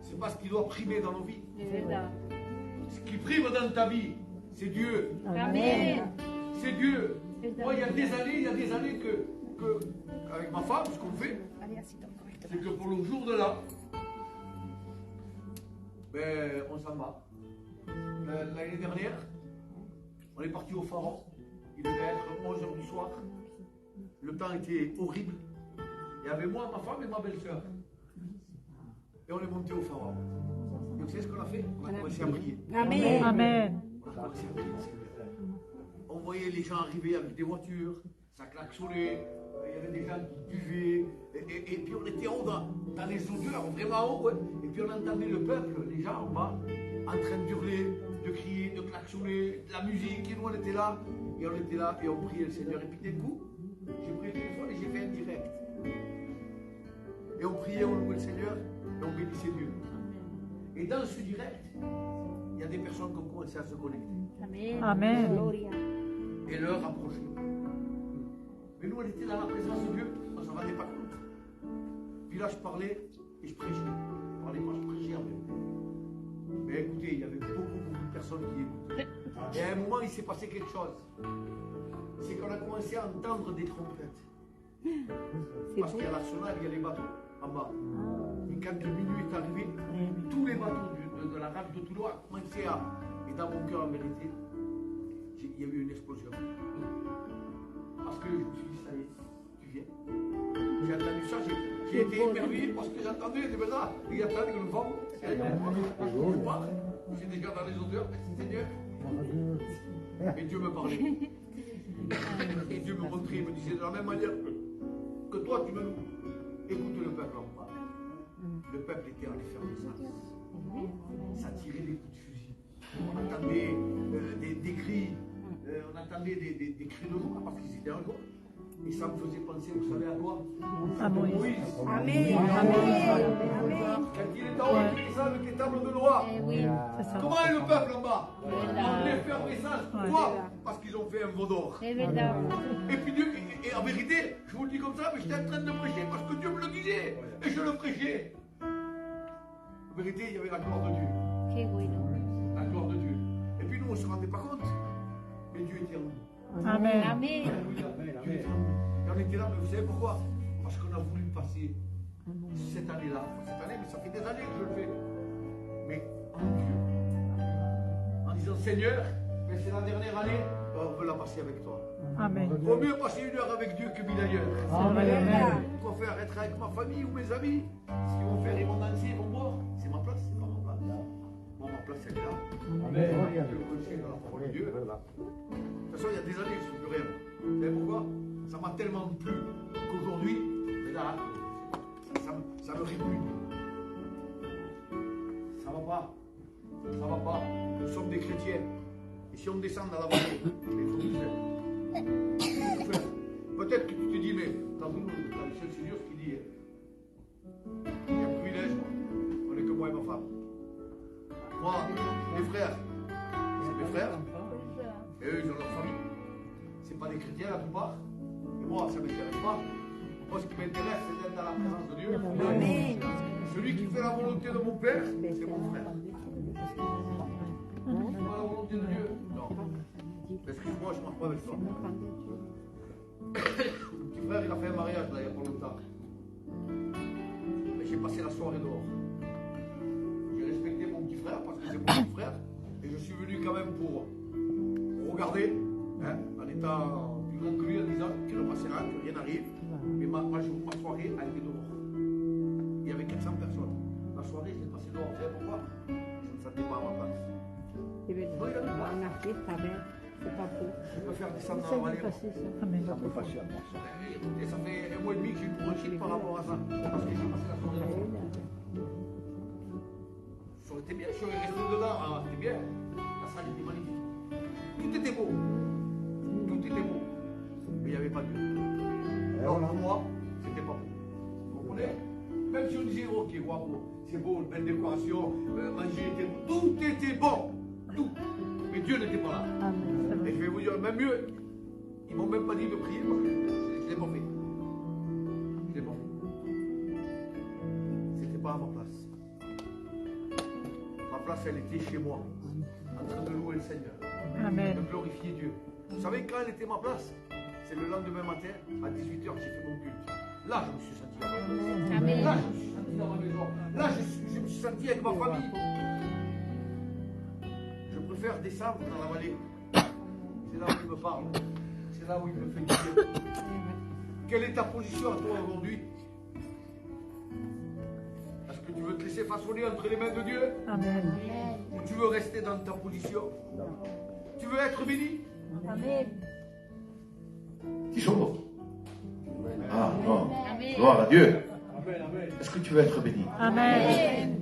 c'est pas ce qui doit primer dans nos vies. Ce qui prime dans ta vie, c'est Dieu. Amen. C'est Dieu. Moi, il y a des années que avec ma femme, ce qu'on fait, c'est que pour le jour de là, ben, on s'en va. L'année dernière, on est parti au Pharaon. Il devait être 11h du soir. Le temps était horrible. Il y avait moi, ma femme et ma belle-sœur. Et on est monté au Pharaon. Et vous savez ce qu'on a fait? On a commencé à prier. Amen. Amen. On a commencé à prier le Seigneur. On voyait les gens arriver avec des voitures, ça klaxonnait, il y avait des gens qui buvaient, et puis on était en haut dans les odeurs, vraiment en haut, ouais. Et puis on entendait le peuple, les gens en bas, en train d'hurler, de crier, de klaxonner, de la musique, et nous on était là, et on priait le Seigneur. Et puis d'un coup, j'ai pris le téléphone et j'ai fait un direct. Et on priait, on louait le Seigneur, et on bénissait Dieu. Et dans ce direct, il y a des personnes qui ont commencé à se connecter. Amen. Gloria. Et l'heure approchait. Mais nous, on était dans la présence de Dieu, on ne s'en rendait pas compte. Puis là, je parlais et je prêchais. Je parlais pas, je prêchais en même temps. Mais écoutez, il y avait beaucoup de personnes qui écoutaient. Et à un moment, il s'est passé quelque chose. C'est qu'on a commencé à entendre des trompettes. Parce qu'à l'Arsenal, il y a les bateaux en bas. Et quand le minuit est arrivé, tous les bateaux de la rade de Toulon ont commencé à... Et dans mon cœur, en vérité, il y a eu une explosion. Parce que je me suis dit, ça y est, tu viens. J'ai entendu ça, j'ai été émerveillé parce que j'entendais des bêtas. Il y a plein de le vent. J'étais déjà dans les odeurs, mais Seigneur. Et Dieu me parlait. Et Dieu me montrait, il me disait de la même manière que toi tu me loues. Écoute le peuple en bas. Le peuple était en effervescence. Ça tirait des coups de fusil. On entendait des cris. On entendait des cris de joie parce qu'ils étaient en joie. Et ça me faisait penser, vous savez à quoi? À Moïse. Amen. Quand il est en haut, il ça avec les tables de loi. C'est ça. Comment est le peuple en bas? En effervescence. Pourquoi? Parce qu'ils ont fait un veau d'or. Et puis Dieu, et en vérité, je vous le dis comme ça, mais j'étais en train de prêcher parce que Dieu me le disait. Et je le prêchais. En vérité, il y avait la gloire de Dieu. La gloire de Dieu. Et puis nous, on ne se rendait pas compte. Mais Dieu était en nous. Amen. Alléluia. Dieu était en nous. Et on était là, mais vous savez pourquoi? parce qu'on a voulu passer cette année-là. Cette année, mais ça fait des années que je le fais. Mais en Dieu. En disant, Seigneur, mais c'est la dernière année, on veut la passer avec toi. Amen. Vaut mieux passer 1 heure avec Dieu que 1000 ailleurs. Amen. Je préfère être avec ma famille ou mes amis. Ce qu'ils vont faire, ils vont danser, ils vont boire. C'est ma place, c'est pas ma place. Moi, ma place, elle est là. Amen. Je le connais dans la parole de Dieu. De toute façon, il y a des années que je ne fais plus rien. Vous savez pourquoi? Ça m'a tellement plu qu'aujourd'hui, mais là, ça me répugne. Ça va pas. Ça va pas. Nous sommes des chrétiens. Et si on descend dans la vallée, il faut tout faire. Il faut tout faire. Peut-être que tu te dis, mais dans nous, dans le Seigneur, ce qu'il dit, il y a un privilège, moi. On n'est que moi et ma femme. Moi, mes frères, c'est mes frères. Et eux, ils ont leur famille. C'est pas des chrétiens la plupart. Et moi, ça ne m'intéresse pas. Moi, ce qui m'intéresse, c'est d'être dans la présence de Dieu. Amen. Celui qui fait la volonté de mon Père, c'est mon frère. C'est pas la volonté de Dieu. Non. Excuse-moi, je ne marche pas avec toi. Mon petit frère, il a fait un mariage là, il n'y a pas longtemps. Mais j'ai passé la soirée dehors. J'ai respecté mon petit frère parce que c'est mon petit frère. Et je suis venu quand même pour regarder, hein, en étant plus grand que lui, en disant qu'il ne passera, que rien n'arrive. Mais ma soirée a été dehors. Il y avait 400 personnes. La soirée, je l'ai passée dehors. Vous savez pourquoi? Je ne me sentais pas à ma place. Je peux faire descendre dans la vallée. Amen. Et ça fait 1 mois et demi que j'ai une bronchite par rapport à ça. Parce que j'ai passé la soirée là-bas. Ça aurait été bien, je serais resté dedans. Ah, c'était bien. La salle était magnifique. Tout était beau. Tout était beau. Mais il n'y avait pas de Dieu. Alors pour moi, c'était pas beau. Vous comprenez? Même si on disait, ok, waouh, c'est beau, une belle décoration, manger était bon. Tout était bon. Tout. Mais Dieu n'était pas là. Et je vais vous dire, même mieux, ils m'ont même pas dit de prier parce que je ne l'ai pas fait. Je ne l'ai pas fait. C'était pas à ma place. Ma place, elle était chez moi, en train de louer le Seigneur, Amen. de glorifier Dieu. Vous savez quand elle était ma place? C'est le lendemain matin, à 18h, j'ai fait mon culte. Là, je me suis senti à ma place. Amen. Là, je me suis senti dans ma maison. Là, je me suis senti avec ma famille. Je préfère descendre dans la vallée. C'est là où il me parle. C'est là où il me fait dire. Quelle est ta position à toi aujourd'hui? Est-ce que tu veux te laisser façonner entre les mains de Dieu? Amen. Ou tu veux rester dans ta position? Tu veux être béni? Amen. Qui sont? Ah non. Amen. Gloire à Dieu. Est-ce que tu veux être béni? Amen.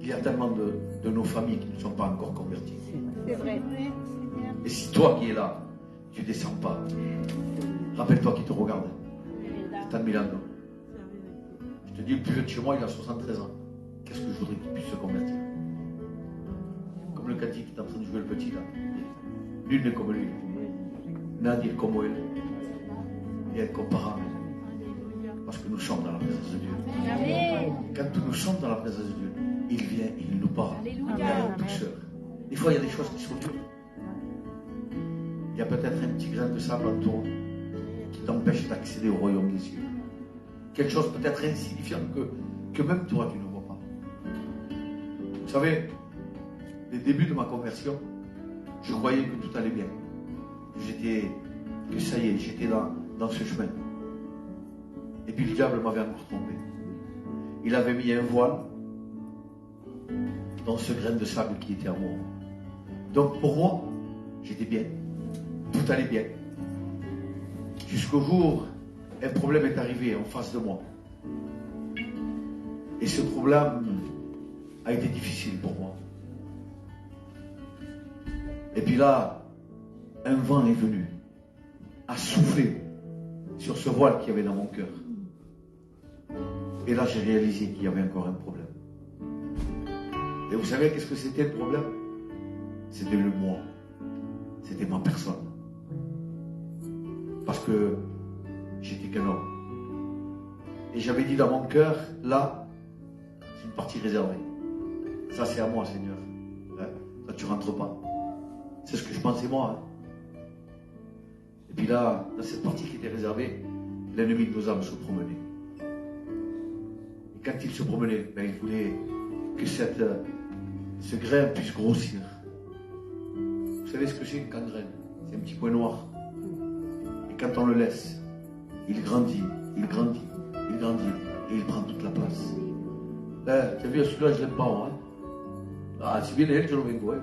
Il y a tellement de nos familles qui ne sont pas encore converties. C'est vrai. Et si toi qui es là, tu ne descends pas, rappelle-toi qui te regarde. C'est un Milano. Je te dis, le plus vieux de chez moi, il a 73 ans. Qu'est-ce que je voudrais qu'il puisse se convertir? Comme le cantique qui est en train de jouer le petit là. Nul n'est comme lui. Nadir comme elle. Et être comparable. Parce que nous sommes dans la présence de Dieu. Amen. Quand nous sommes dans la présence de Dieu, il vient, il nous parle. Alléluia. Avec douceur. Des fois, il y a des choses qui sont dures. Il y a peut-être un petit grain de sable en toi qui t'empêche d'accéder au royaume des cieux. Quelque chose peut-être insignifiant que même toi, tu ne vois pas. Vous savez, les débuts de ma conversion, je croyais que tout allait bien. Que ça y est, j'étais dans ce chemin. Et puis le diable m'avait encore trompé. Il avait mis un voile dans ce grain de sable qui était à moi. Donc pour moi, j'étais bien. Tout allait bien. Jusqu'au jour, un problème est arrivé en face de moi. Et ce problème a été difficile pour moi. Et puis là, un vent est venu, a soufflé sur ce voile qu'il y avait dans mon cœur. Et là, j'ai réalisé qu'il y avait encore un problème. Et vous savez qu'est-ce que c'était le problème? C'était le moi. C'était ma personne. Parce que j'étais qu'un homme. Et j'avais dit dans mon cœur, là, c'est une partie réservée. Ça, c'est à moi, Seigneur. Hein? Ça, tu rentres pas. C'est ce que je pensais moi. Hein? Et puis là, dans cette partie qui était réservée, l'ennemi de nos âmes se promenait. Et quand il se promenait, ben, il voulait que ce grain puisse grossir. Vous savez ce que c'est une gangrène? C'est un petit point noir. Et quand on le laisse, il grandit, il grandit, il grandit, et il prend toute la place. Tu as vu, celui-là, je l'aime pas, hein? Ah, si bien elle, je le vengo, hein?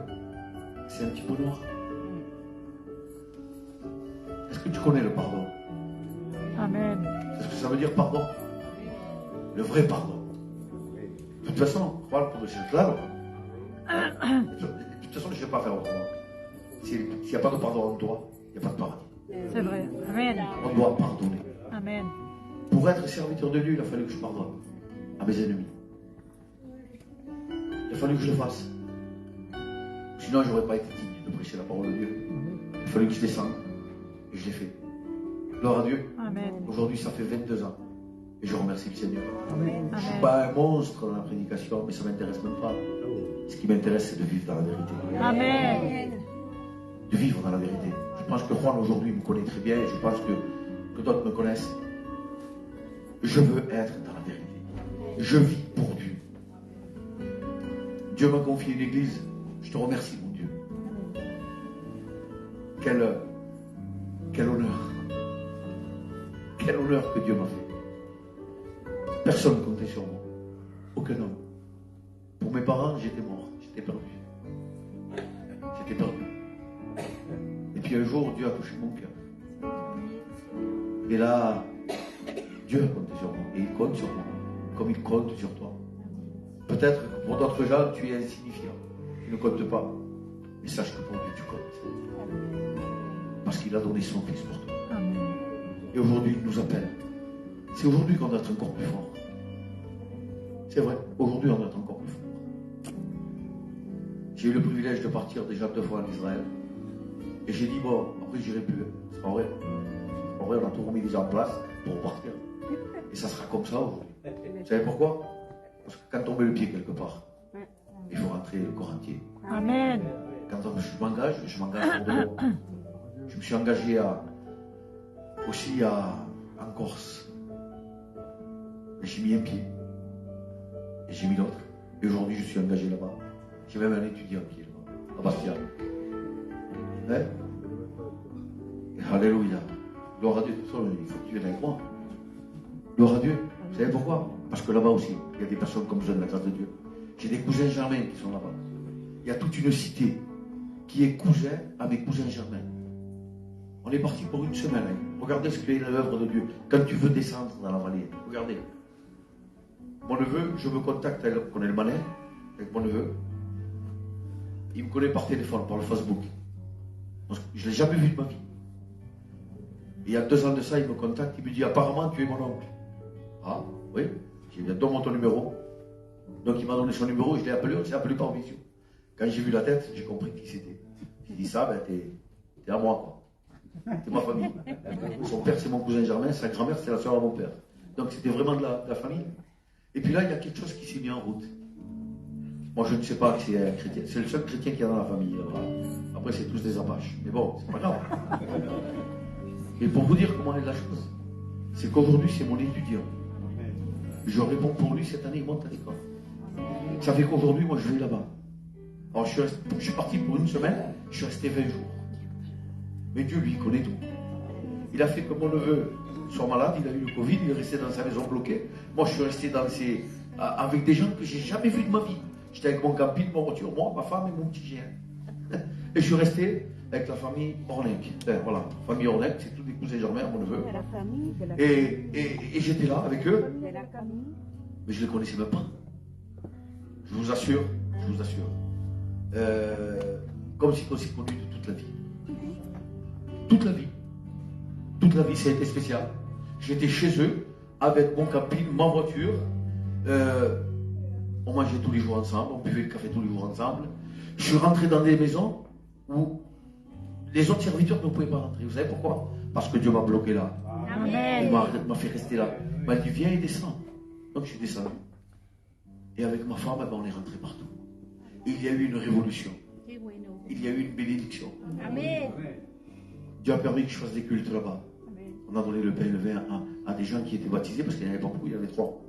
C'est un petit point noir. Est-ce que tu connais le pardon? Amen. C'est ce que ça veut dire pardon? Le vrai pardon. De toute façon, je parle pour cette là. De toute façon, je ne vais pas faire autrement. S'il n'y a pas de pardon en toi, il n'y a pas de paradis. C'est vrai. Amen. On doit pardonner. Amen. Pour être serviteur de Dieu, il a fallu que je pardonne à mes ennemis. Il a fallu que je le fasse. Sinon, je n'aurais pas été digne de prêcher la parole de Dieu. Il a fallu que je descende. Et je l'ai fait. Gloire à Dieu. Amen. Aujourd'hui, ça fait 22 ans. Et je remercie le Seigneur. Amen. Je ne suis Amen. pas un monstre dans la prédication, mais ça ne m'intéresse même pas. Ce qui m'intéresse, c'est de vivre dans la vérité. Amen. De vivre dans la vérité. Je pense que Juan aujourd'hui me connaît très bien et je pense que d'autres me connaissent. Je veux être dans la vérité. Je vis pour Dieu. Dieu m'a confié une église. Je te remercie, mon Dieu. Quel honneur. Quel honneur que Dieu m'a fait. Personne ne comptait sur moi. Aucun homme. Pour mes parents, j'étais mort. J'étais perdu. J'étais perdu. Et puis un jour, Dieu a touché mon cœur. Et là, Dieu a compté sur moi. Et il compte sur moi. Comme il compte sur toi. Peut-être que pour d'autres gens, tu es insignifiant. Tu ne comptes pas. Mais sache que pour Dieu, tu comptes. Parce qu'il a donné son Fils pour toi. Amen. Et aujourd'hui, il nous appelle. C'est aujourd'hui qu'on doit être encore plus fort. C'est vrai, aujourd'hui, on doit être encore plus fort. J'ai eu le privilège de partir déjà 2 fois en Israël. Et j'ai dit, bon, après, j'irai plus. C'est pas vrai. C'est pas vrai, on a tout remis déjà en place pour repartir. Et ça sera comme ça aujourd'hui. Vous savez pourquoi? Parce que quand on met le pied quelque part, il faut rentrer le corps entier. Amen. Quand je m'engage pour de bon. Je me suis engagé aussi en Corse. Et j'ai mis un pied. Et j'ai mis l'autre. Et aujourd'hui, je suis engagé là-bas. J'ai même un étudiant qui est là-bas, à Bastia. Hein? Et alléluia. Gloire à Dieu. Il faut que tu viennes avec moi. Gloire à Dieu. Vous savez pourquoi? Parce que là-bas aussi, il y a des personnes comme besoin de la grâce de Dieu. J'ai des cousins germains qui sont là-bas. Il y a toute une cité qui est cousin à mes cousins germains. On est parti pour une semaine. Hein. Regardez ce qu'est l'œuvre de Dieu. Quand tu veux descendre dans la vallée, regardez. Mon neveu, je me contacte, elle connaît le malin, avec mon neveu. Il me connaît par téléphone, par le Facebook. Je ne l'ai jamais vu de ma vie. Et il y a 2 ans de ça, il me contacte, il me dit, apparemment, tu es mon oncle. Ah, oui. J'ai dit, donne-moi ton numéro. Donc il m'a donné son numéro, je l'ai appelé, on s'est appelé par visio. Quand j'ai vu la tête, j'ai compris qui c'était. J'ai dit, ça, ben, t'es à moi, quoi. C'est ma famille. Son père, c'est mon cousin germain, sa grand-mère, c'est la soeur de mon père. Donc c'était vraiment de la famille. Et puis là, il y a quelque chose qui s'est mis en route. Moi, je ne sais pas que c'est un chrétien. C'est le seul chrétien qu'il y a dans la famille. Voilà. Après, c'est tous des apaches. Mais bon, c'est pas grave. Et pour vous dire comment est la chose, c'est qu'aujourd'hui, c'est mon étudiant. Je réponds pour lui, cette année, il monte à l'école. Ça fait qu'aujourd'hui, moi, je vais là-bas. Alors, je suis parti pour une semaine, je suis resté 20 jours. Mais Dieu, lui, connaît tout. Il a fait que mon neveu soit malade, il a eu le Covid, il est resté dans sa maison bloquée. Moi, je suis resté avec des gens que j'ai jamais vus de ma vie. J'étais avec mon camping, ma voiture, moi, ma femme et mon petit chien. Et je suis resté avec la famille Ornec. Voilà, la famille Ornec, c'est tous des cousins germains, mon neveu. De la famille, de la Et j'étais là avec eux, de la famille. mais je ne les connaissais même pas. Je vous assure. Comme si on s'y conduit de toute la vie. Toute la vie, ça a été spécial. J'étais chez eux, avec mon camping, ma voiture. On mangeait tous les jours ensemble, on buvait le café tous les jours ensemble. Je suis rentré dans des maisons où les autres serviteurs ne pouvaient pas rentrer. Vous savez pourquoi? Parce que Dieu m'a bloqué là. Amen. Il m'a fait rester là. Il m'a dit, viens et descends. Donc je suis descendu. Et avec ma femme, on est rentré partout. Il y a eu une révolution. Il y a eu une bénédiction. Amen. Dieu a permis que je fasse des cultes là-bas. On a donné le pain et le vin à des gens qui étaient baptisés parce qu'il n'y en avait pas beaucoup, il y en avait 3.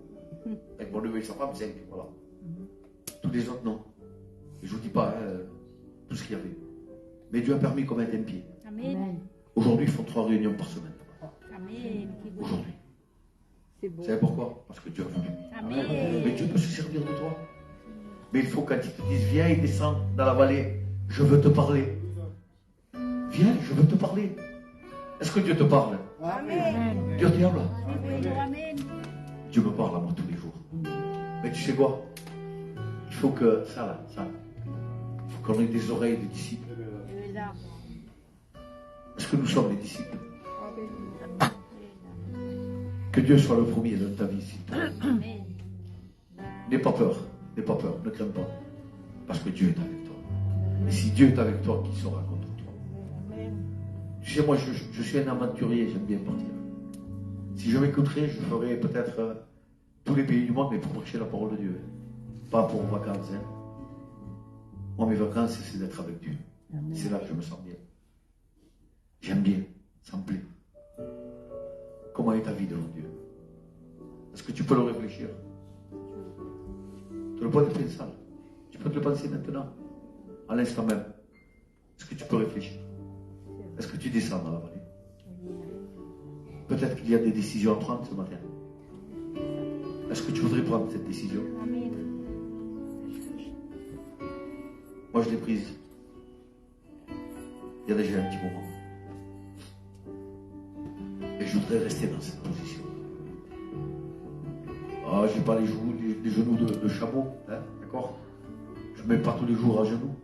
Avec mon neveu et sa femme, 5. Voilà. Tous les autres, non. Et je ne vous dis pas tout ce qu'il y avait. Mais Dieu a permis qu'on mette un pied. Amen. Aujourd'hui, ils font 3 réunions par semaine. Amen. Aujourd'hui. C'est beau. Vous savez pourquoi? Parce que Dieu a voulu. Amen. Mais Dieu peut se servir de toi. Mais il faut quand il te dise, viens et descends dans la vallée, je veux te parler. Viens, je veux te parler. Est-ce que Dieu te parle? Amen. Dieu te parle. Amen. Dieu me parle à moi tous les jours. Mais tu sais quoi? Il faut que, il faut qu'on ait des oreilles de disciples. Est-ce que nous sommes les disciples? Que Dieu soit le premier dans ta vie, s'il te plaît. Amen. N'aie pas peur, ne crains pas. Parce que Dieu est avec toi. Et si Dieu est avec toi, qui sera contre toi? Tu sais, moi, je suis un aventurier, j'aime bien partir. Si je m'écouterais, je ferais peut-être tous les pays du monde, mais pour prêcher la parole de Dieu. Pas pour vacances. Hein. Moi, mes vacances, c'est d'être avec Dieu. C'est là que je me sens bien. J'aime bien, ça me plaît. Comment est ta vie devant Dieu? Est-ce que tu peux le réfléchir? Tu le peux te penser. Tu peux te le penser maintenant, à l'instant même. Est-ce que tu peux réfléchir? Est-ce que tu descends dans la vallée? Peut-être qu'il y a des décisions à prendre ce matin. Est-ce que tu voudrais prendre cette décision? Amen. Moi, je l'ai prise. Il y a déjà un petit moment. Et je voudrais rester dans cette position. Ah, je n'ai pas les genoux de chameau, hein, d'accord? Je ne me mets pas tous les jours à genoux.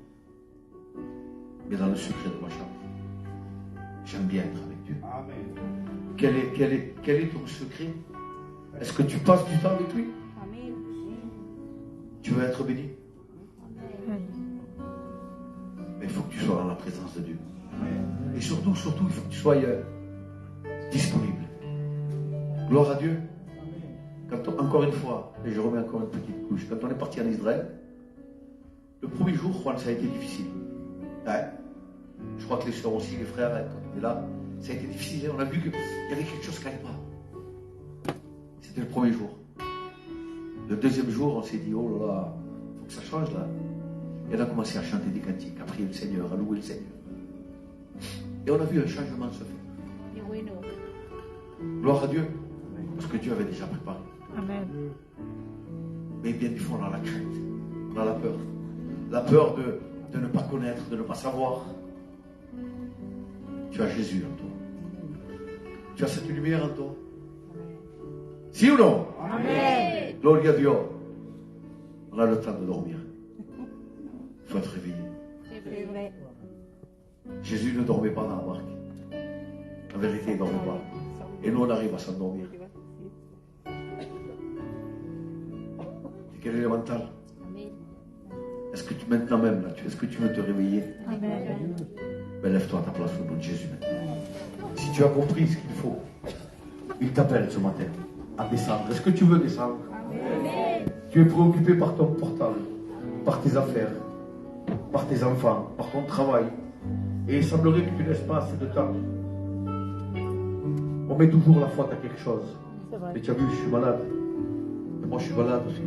Mais dans le secret de ma chambre. J'aime bien être avec Dieu. Amen. Quel est ton secret? Est-ce que tu passes du temps avec lui? Amen. Tu veux être béni? Amen. Mais il faut que tu sois dans la présence de Dieu. Et surtout, il faut que tu sois disponible. Gloire à Dieu. Encore une fois, et je remets encore une petite couche, quand on est parti en Israël, le premier jour, Juan, ça a été difficile. Ouais. Je crois que les soeurs aussi, les frères, quand on était là, ça a été difficile. On a vu qu'il y avait quelque chose qui n'allait pas. C'était le premier jour. Le deuxième jour, on s'est dit, oh là là, il faut que ça change là. Et on a commencé à chanter des cantiques, à prier le Seigneur, à louer le Seigneur. Et on a vu un changement se faire. Et bueno. Gloire à Dieu, parce que Dieu avait déjà préparé. Amen. Mais bien des fois, on a la crainte, on a la peur. La peur de ne pas connaître, de ne pas savoir. Tu as Jésus en toi. Tu as cette lumière en toi. Si ou non? Amen. Gloria a Dieu. On a le temps de dormir. Il faut être réveillé. C'est vrai. Jésus ne dormait pas dans la barque. En vérité, il ne dormait pas. Et nous, on arrive à s'endormir. C'est quel est le mental? Amen. Est-ce que maintenant même, là, est-ce que tu veux te réveiller? Amen. Ben, lève-toi à ta place au nom de Jésus maintenant. Si tu as compris ce qu'il faut, il t'appelle ce matin à descendre. Est-ce que tu veux descendre? Amen. Tu es préoccupé par ton portable, par tes affaires, par tes enfants, par ton travail. Et il semblerait que tu laisses pas assez de temps. On met toujours la faute à quelque chose. C'est vrai. Mais tu as vu, je suis malade. Et moi, je suis malade aussi.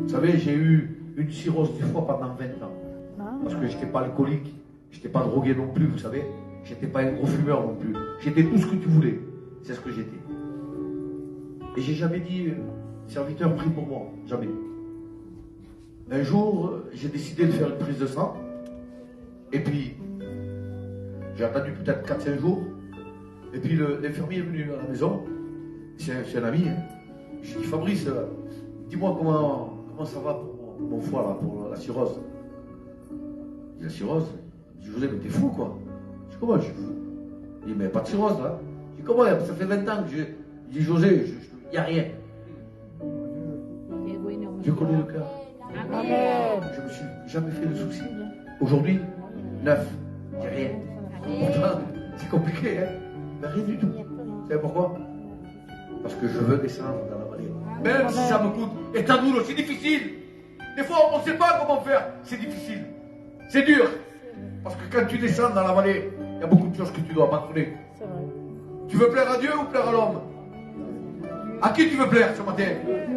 Vous savez, j'ai eu une cirrhose du foie pendant 20 ans. Ah, Parce que je n'étais pas alcoolique, je n'étais pas drogué non plus, vous savez. Je n'étais pas un gros fumeur non plus. J'étais tout ce que tu voulais. C'est ce que j'étais. Et j'ai jamais dit, serviteur, prie pour moi. Jamais. Un jour, j'ai décidé de faire une prise de sang. Et puis, j'ai attendu peut-être 4-5 jours. Et puis, l'infirmier est venu à la maison. C'est un ami. Hein. J'ai dit, Fabrice, dis-moi comment ça va pour mon foie, là, pour la cirrhose. Il dit, la cirrhose? Je dis, José, mais t'es fou, quoi. Je dis, comment je suis fou? Il dit, mais pas de cirrhose, là. Je dis, comment? Ça fait 20 ans que je... Il dit, José, il n'y a rien. Et bueno. Dieu connaît le cœur. Amen. Je ne me suis jamais fait de soucis. Aujourd'hui, 9, j'ai rien. Pourtant, c'est compliqué, hein. Mais rien du tout. Vous savez pourquoi? Parce que je veux descendre dans la vallée. Même si ça me coûte. Et t'as douleur, c'est difficile. Des fois, on ne sait pas comment faire. C'est difficile. C'est dur. Parce que quand tu descends dans la vallée, il y a beaucoup de choses que tu dois abandonner. c'est vrai. Tu veux plaire à Dieu ou plaire à l'homme? À qui tu veux plaire ce matin?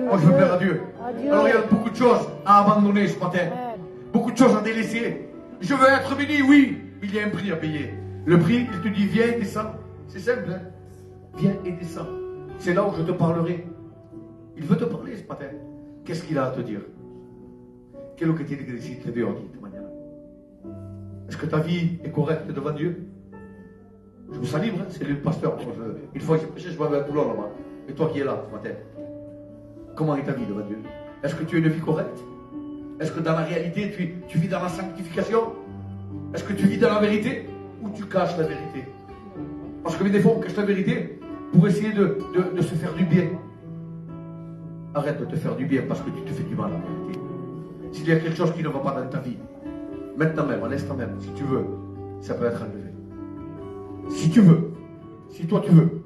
Moi, je veux plaire à Dieu. Alors, il y a beaucoup de choses à abandonner ce matin. Beaucoup de choses à délaisser. Je veux être béni, oui, mais il y a un prix à payer. Le prix, il te dit, viens et descends. C'est simple, hein? Viens et descends. C'est là où je te parlerai. Il veut te parler ce matin. Qu'est-ce qu'il a à te dire? Quello che ti chiede oggi, mañana. Est-ce que ta vie est correcte devant Dieu? Je me sens libre, hein? C'est lui le pasteur. Une fois que j'ai prêché, je vois un boulot là-bas. Et toi qui es là ce matin, comment est ta vie devant Dieu? Est-ce que tu as une vie correcte? Est-ce que dans la réalité, tu vis dans la sanctification? Est-ce que tu vis dans la vérité? Ou tu caches la vérité? Parce que des fois, on cache la vérité pour essayer de se faire du bien. Arrête de te faire du bien parce que tu te fais du mal en vérité. S'il y a quelque chose qui ne va pas dans ta vie, maintenant même, à l'instant même, si tu veux, ça peut être enlevé. Si tu veux, si toi tu veux,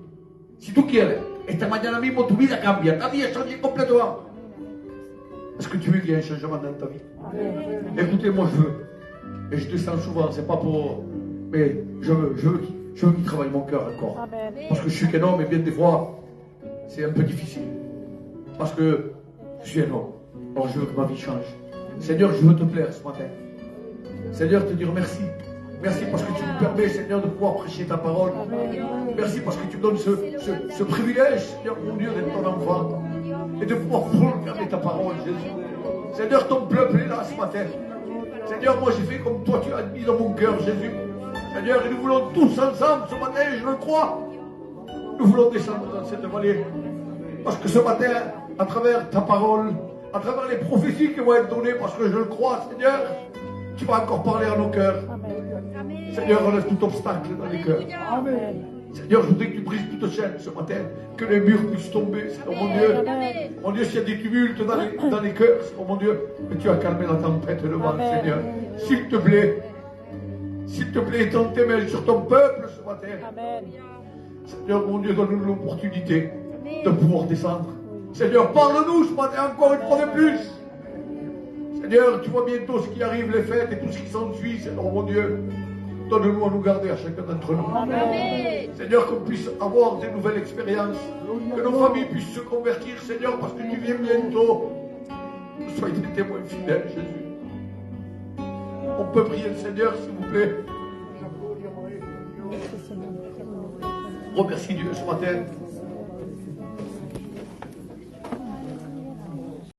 si tu quieres, esta mañana mismo tu vida cambia, ta vie a changé complètement. Est-ce que tu veux qu'il y ait un changement dans ta vie? Écoutez, moi je veux, et je te sens souvent, c'est pas pour, mais je veux qu'il travaille mon cœur encore. Parce que je suis qu'un homme et bien des fois, c'est un peu difficile. Parce que je suis un homme. Alors je veux que ma vie change. Seigneur, je veux te plaire ce matin. Seigneur, te dire merci. Merci parce que tu me permets, Seigneur, de pouvoir prêcher ta parole. Merci parce que tu me donnes ce privilège, Seigneur, mon Dieu, d'être ton enfant. Et de pouvoir proclamer ta parole, Jésus. Seigneur, ton peuple est là ce matin. Seigneur, moi j'ai fait comme toi tu as mis dans mon cœur, Jésus. Seigneur, et nous voulons tous ensemble ce matin, et je le crois. Nous voulons descendre dans cette vallée. Parce que ce matin, à travers ta parole, à travers les prophéties qui vont être données, parce que je le crois, Seigneur, tu vas encore parler à nos cœurs. Seigneur, enlève tout obstacle dans les cœurs. Seigneur, je voudrais que tu brises toute chaîne ce matin, que les murs puissent tomber, Seigneur, mon Dieu. Mon Dieu, s'il y a des tumultes dans les cœurs, Seigneur, mon Dieu, que tu as calmé la tempête et le vent, Seigneur. S'il te plaît, étends tes mains sur ton peuple ce matin. Seigneur, mon Dieu, donne-nous l'opportunité de pouvoir descendre. Seigneur, parle-nous ce matin encore une fois de plus. Seigneur, tu vois bientôt ce qui arrive, les fêtes et tout ce qui s'ensuit, Seigneur, mon Dieu. Donne-nous à nous garder à chacun d'entre nous. Amen. Seigneur, qu'on puisse avoir des nouvelles expériences. Que nos familles puissent se convertir, Seigneur, parce que tu viens bientôt. Soyez des témoins fidèles, Jésus. On peut prier le Seigneur, s'il vous plaît. Remercie Dieu ce matin.